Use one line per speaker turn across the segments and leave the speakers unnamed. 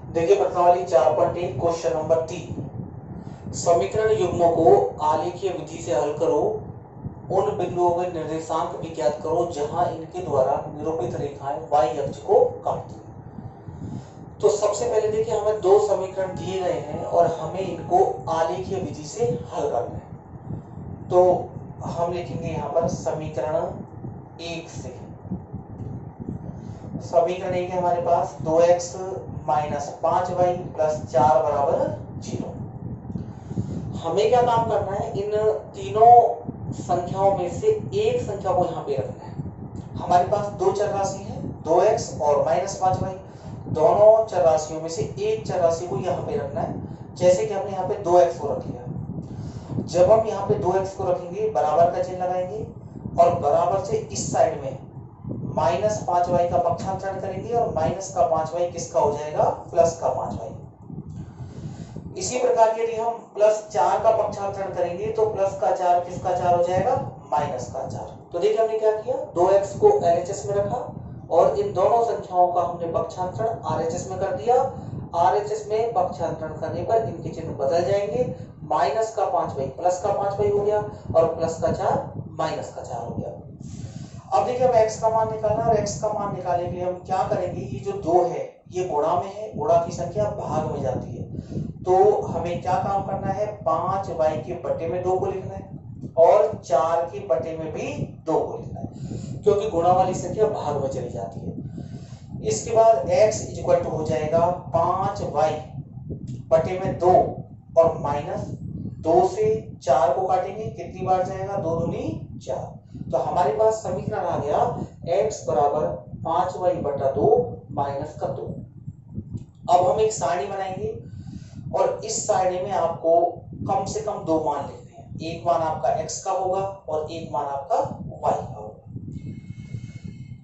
देखिए प्रश्नावली 4.1 question number 3, समीकरण युग्मों को आलेखीय विधि से हल करो। उन बिंदुओं में निर्देशांक भी ज्ञात करो जहां इनके द्वारा निरूपित रेखाएं y अक्ष को काटती हैं। तो सबसे पहले देखिए हमें दो समीकरण दिए गए हैं और हमें इनको आलेखीय विधि से हल करना है। तो हम लिखेंगे यहाँ पर समीकरण एक से। समीकरण एक है हमारे पास 2x माइनस 5y प्लस 4 बराबर 0। हमें क्या काम करना है, इन तीनों संख्याओं में से एक संख्या को यहाँ पे रखना है। हमारे पास दो चर राशि है 2x और माइनस 5y। दोनों चर राशियों में से एक चर राशि को यहाँ पे रखना है। जैसे कि हमने यहाँ पे 2x को रख लिया। जब हम यहाँ पे 2x को रखेंगे बराबर का चिन्ह लगाएंगे और बराबर से इस साइड में माइनस 5y का पक्षांतरण करेंगे और माइनस का 5y किसका हो जाएगा, प्लस का 5y। इसी प्रकार यदि हम प्लस 4 का पक्षांतरण करेंगे तो प्लस का 4 किसका 4 हो जाएगा, माइनस का 4। तो देखिए हमने क्या किया, 2x को LHS में रखा और इन दोनों संख्याओं का हमने पक्षांतरण RHS में कर दिया। RHS में पक्षांतरण करने पर इनके चिन्ह बदल जाएंगे। माइनस का 5y प्लस का 5y हो गया और प्लस का 4 माइनस का 4 हो गया। अब देखिए हम x का मान निकालना है और x का मान निकालने के लिए हम क्या करेंगे, ये जो 2 है ये गुणा में है, गुणा की संख्या भाग में जाती है। तो हमें क्या काम करना है, 5y के बटे में 2 को लिखना है और 4 के बटे में भी 2 को लिखना है, क्योंकि गुणा वाली संख्या भाग में चली जाती है। इसके बाद x इक्वल टू हो जाएगा 5y बटे में 2 और माइनस 2 से 4 को काटेंगे, कितनी बार जाएगा, 2 दूनी 4। तो हमारे पास समीकरण आ गया x बराबर 5y बटा 2 माइनस का 2। अब हम एक सारणी बनाएंगे और इस सारणी में आपको कम से कम दो मान लिखने हैं। एक मान आपका x का होगा और एक मान आपका y का होगा।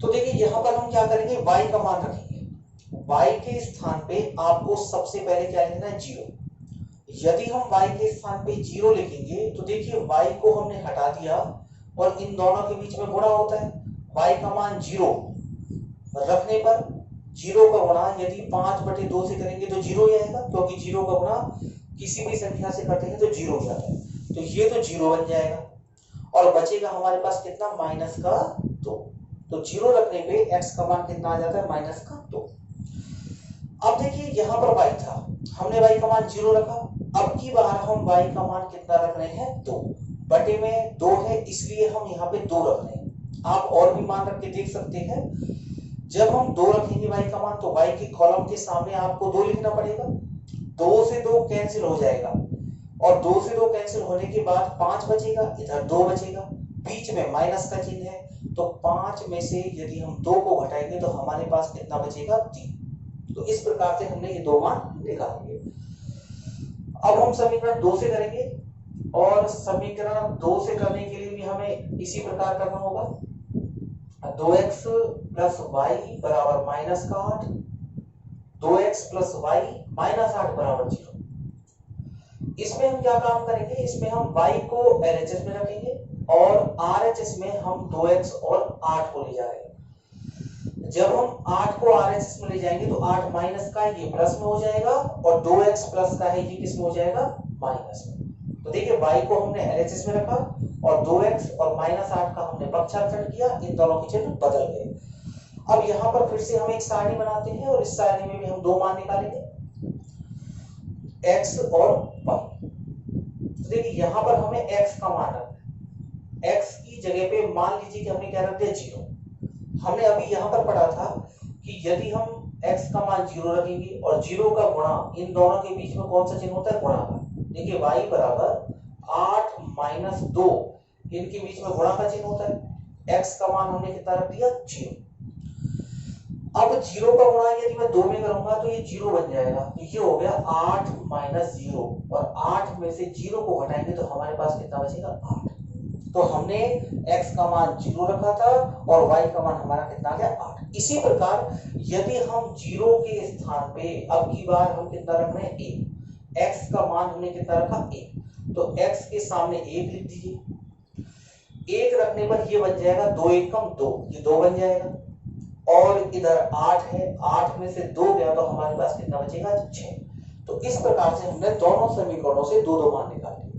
तो देखिए यहां पर हम क्या करेंगे, y का मान रखेंगे। y के स्थान पे आपको सबसे पहले क्या लिखना है, 0। यदि हम y के स्थान पे 0 लिखेंगे तो देखिए y को हमने हटा दिया और इन दोनों के बीच में गुणा होता है। y का मान 0 रखने पर 0 का गुणा यदि 5/2 से करेंगे तो 0 ही आएगा, क्योंकि 0 का गुणा किसी भी संख्या से करते हैं तो 0 हो जाता है। तो ये तो 0 बन जाएगा और बचेगा हमारे पास कितना, माइनस का 2। तो 0 रखने पे x का मान कितना आ जाता है, माइनस का 2। अब देखिए यहाँ पर y था, हमने y का मान 0 रखा। अब की बार हम y का मान कितना रख रहे हैं, 2 बटे में 2 है, इसलिए हम यहाँ पे 2 रख रहे हैं। आप और भी मान रख के देख सकते हैं। जब हम 2 रखेंगे y का मान तो y के कॉलम के सामने आपको 2 लिखना पड़ेगा। 2 से 2 कैंसिल हो जाएगा और 2 से 2 कैंसिल होने के बाद 5 बचेगा, इधर 2 बचेगा, बीच में माइनस का चिन्ह है। तो 5 में से यदि हम 2 को घटाएंगे तो हमारे पास कितना बचेगा, 3। तो इस प्रकार से हमने ये दो मान निकाल लिए। अब हम समीकरण 2 से करेंगे और समीकरण 2 से करने के लिए भी हमें इसी प्रकार करना होगा। 2x प्लस वाई बराबर माइनस का 8, 2x प्लस वाई माइनस 8 बराबर 0। इसमें हम क्या काम करेंगे, इसमें हम y को LHS में रखेंगे और RHS में हम 2x और 8 को ले जाएंगे। जब हम 8 को RHS में ले जाएंगे तो 8 माइनस का है, ये प्लस में हो जाएगा और 2x प्लस का है, ये किस में हो जाएगा, माइनस में। तो देखिए y को हमने LHS में रखा और 2x और माइनस 8 का हमने पक्षांतरण किया, इन दोनों के चिन्ह बदल गए। अब यहाँ पर फिर से हम एक सारणी बनाते हैं और इस सारणी में भी हम दो मान निकालेंगे, x और y। तो देखिए यहाँ पर हमें x का मान रखना है। x की जगह पे मान लीजिए कि हमने क्या रख दिया, 0। हमने अभी यहाँ पर पढ़ा था कि यदि हम x का मान 0 रखेंगे और 0 का गुणा, इन दोनों के बीच में कौन सा चिन्ह होता है, गुणा का। देखिए y बराबर 8 माइनस 2, इनके बीच में गुणा का चिन्ह होता है। x का मान हमने कितना रख दिया, 0। अब 0 का गुणा यदि मैं 2 में करूंगा तो ये 0 बन जाएगा। तो ये हो गया 8 माइनस 0 और 8 में से 0 को घटाएंगे तो हमारे पास कितना बचेगा, 8। तो हमने x का मान 0 रखा था और y का मान हमारा कितना आ गया, 8। इसी प्रकार यदि हम 0 के स्थान पे अब की बार हम कितना रख रहे हैं, 1। x का मान हमने कितना रखा, 1। तो x के सामने 1 लिख दीजिए। 1 रखने पर ये बन जाएगा 2 एकम 2, ये 2 बन जाएगा। और इधर 8 है, 8 में से 2 गया तो हमारे पास कितना बचेगा 6। तो इस प्रकार से हमने दोनों समीकरणों से दो दो मान निकाल लिए।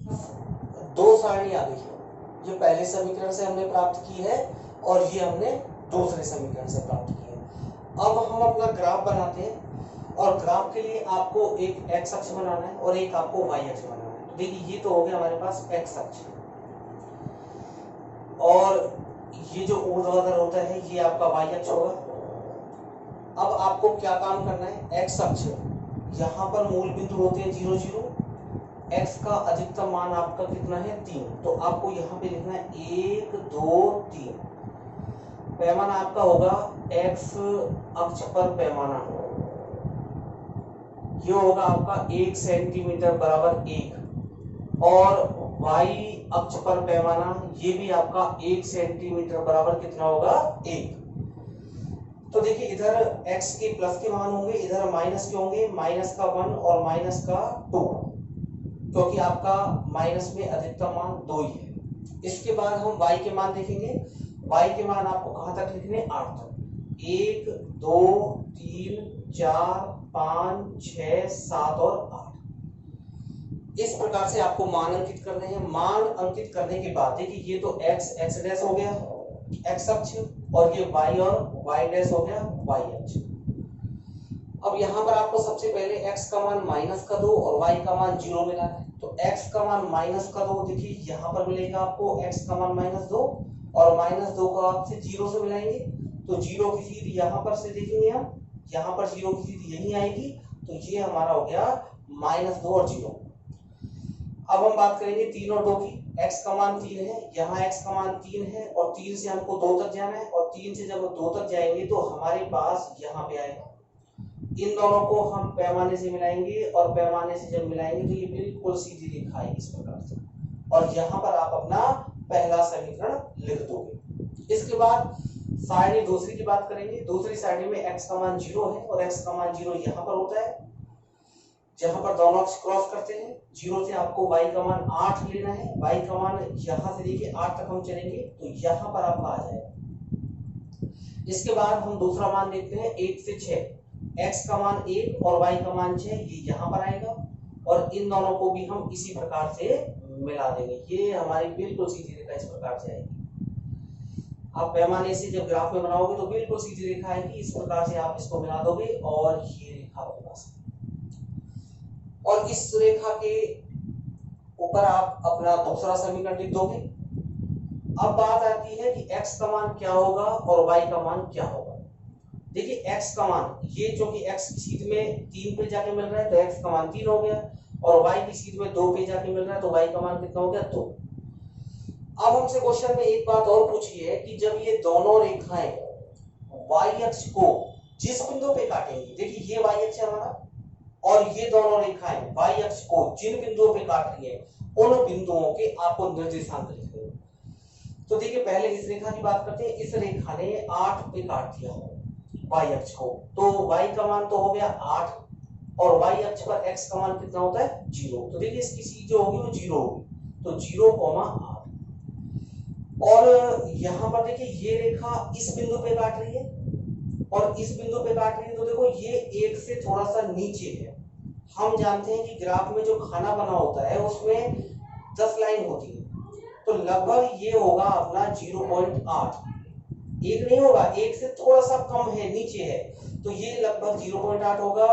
दो सारणी आ गई, ये पहले समीकरण से हमने प्राप्त की है और ये हमने दूसरे समीकरण से प्राप्त की है। अब हम अपना ग्राफ बनाते हैं और ग्राफ के लिए आपको एक एक्स अक्ष बनाना है और एक आपको वाई अक्ष बनाना है। तो देखिए ये तो हो गया हमारे पास एक्स अक्ष और ये जो ऊर्ध्वाधर होता है ये आपका वाई अक्ष होगा। अब आपको क्या काम करना है, एक्स अक्ष यहाँ पर मूल बिंदु होते हैं 0 0, एक्स का अधिकतम मान आपका कितना है 3, तो आपको यहाँ पे लिखना है 1 2 3। पैमाना आपका होगा एक्स अक्ष पर पैमाना ये होगा आपका 1 सेंटीमीटर बराबर 1 और वाई अक्ष पर पैमाना ये भी आपका 1 सेंटीमीटर बराबर कितना होगा 1। तो देखिए इधर x के प्लस के मान होंगे, इधर माइनस के होंगे, माइनस का 1 और माइनस का 2, क्योंकि आपका माइनस में अधिकतम मान 2 ही है। इसके बाद हम y के मान देखेंगे। y के मान आपको कहां तक लिखने, 8 तक। 1 2 3 4 5 6 7 और 8 इस प्रकार से आपको मान अंकित करने हैं। मान अंकित करने के बाद देखिए ये तो x डैश हो गया x अक्ष और ये y और y डैश हो गया y अक्ष। अब यहाँ पर आपको सबसे पहले x का मान माइनस का 2 और y का मान 0 मिला है। तो x का मान माइनस का 2 देखिए यहाँ पर मिलेगा आपको x का मान -2 और -2 को आप से 0 से मिलाएंगे तो 0 की सीध यहाँ पर से देखेंगे हम, यहाँ पर 0 की सीध यही आएगी, तो ये हमारा हो गया -2 और 0। अब हम बात करेंगे 3 और 2 की। x का मान 3 है, यहाँ x का मान 3 है और 3 से हमको 2 तक जाना है और 3 से जब 2 तक जाएंगे तो हमारे पास यहाँ पे आएगा। इन दोनों को हम पैमाने से मिलाएंगे और पैमाने से जब मिलाएंगे तो ये बिल्कुल सीधी रेखा आएगी इस प्रकार से और यहाँ पर आप अपना पहला समीकरण लिख दोगे। इसके बाद सारणी दूसरी की बात करेंगे। दूसरी सारणी में x का मान 0 है और x का मान 0 यहाँ पर होता है, जहां पर दोनों अक्ष क्रॉस करते हैं। 0 से आपको y का मान 8 लेना है, y का मान यहां से लेके 8 तक हम चलेंगे तो यहां पर आपका आ जाएगा। इसके बाद हम दूसरा मान देखते हैं 1 से 6, x का मान 1 और y का मान 6, ये यहां पर आएगा और इन दोनों को भी हम इसी प्रकार से मिला देंगे। ये हमारी बिल्कुल सीधी रेखा इस प्रकार से आएगी। आप पैमाने से जब ग्राफ में बनाओगे तो बिल्कुल सीधी रेखा आएगी, इस प्रकार से आप इसको मिला दोगे और ये रेखा आपके पास और इस रेखा के ऊपर आप अपना दूसरा समीकरण लिख दोगे। अब बात आती है कि x का मान क्या होगा और y का मान क्या होगा। देखिए x का मान ये जो कि x की सीध में 3 पे जाके मिल रहा है तो x का मान 3 हो गया और y की सीध में 2 पे जाके मिल रहा है तो y का मान कितना हो गया 2। अब हमसे क्वेश्चन में एक बात और पूछी है कि जब ये दोनों रेखाएं y अक्ष को जिस बिंदु पे काटेंगी, देखिए ये y अक्ष है हमारा और ये दोनों रेखाएं y अक्ष को जिन बिंदुओं पे काट रही है उन बिंदुओं के आपको निर्देशांक लिखने हैं। तो देखिए पहले इस रेखा की बात करते हैं। इस रेखा ने 8 पे काट दिया y अक्ष को, तो y का मान तो हो गया 8 और y अक्ष पर x का मान कितना होता है 0। तो देखिए इसकी सीध जो होगी वो 0 होगी, तो 0,8 और यहाँ पर देखिए ये रेखा इस बिंदु पे काट रही है और इस बिंदु पे काट रही है, तो देखो ये एक से थोड़ा सा नीचे है। हम जानते हैं कि ग्राफ में जो खाना बना होता है उसमें 10 लाइन होती है, तो लगभग ये होगा अपना 0.8, एक नहीं होगा, एक से थोड़ा सा कम है, नीचे है, तो ये लगभग 0.8 होगा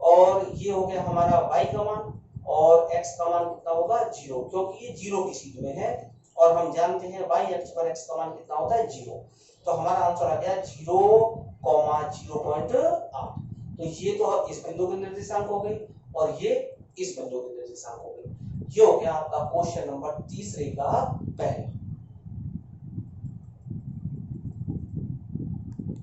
और ये हो गया हमारा y का मान और x का मान कितना होगा 0, क्योंकि ये 0 की सीध में है और हम जानते हैं y अक्ष पर x का मान कितना होता है 0, तो हमारा आंसर आ गया 0,0.8। तो ये तो इस बिंदु के निर्देशांक हो गए और ये इस बिंदु के निर्देशांक हो गए। ये हो गया आपका क्वेश्चन नंबर तीसरे का पहला।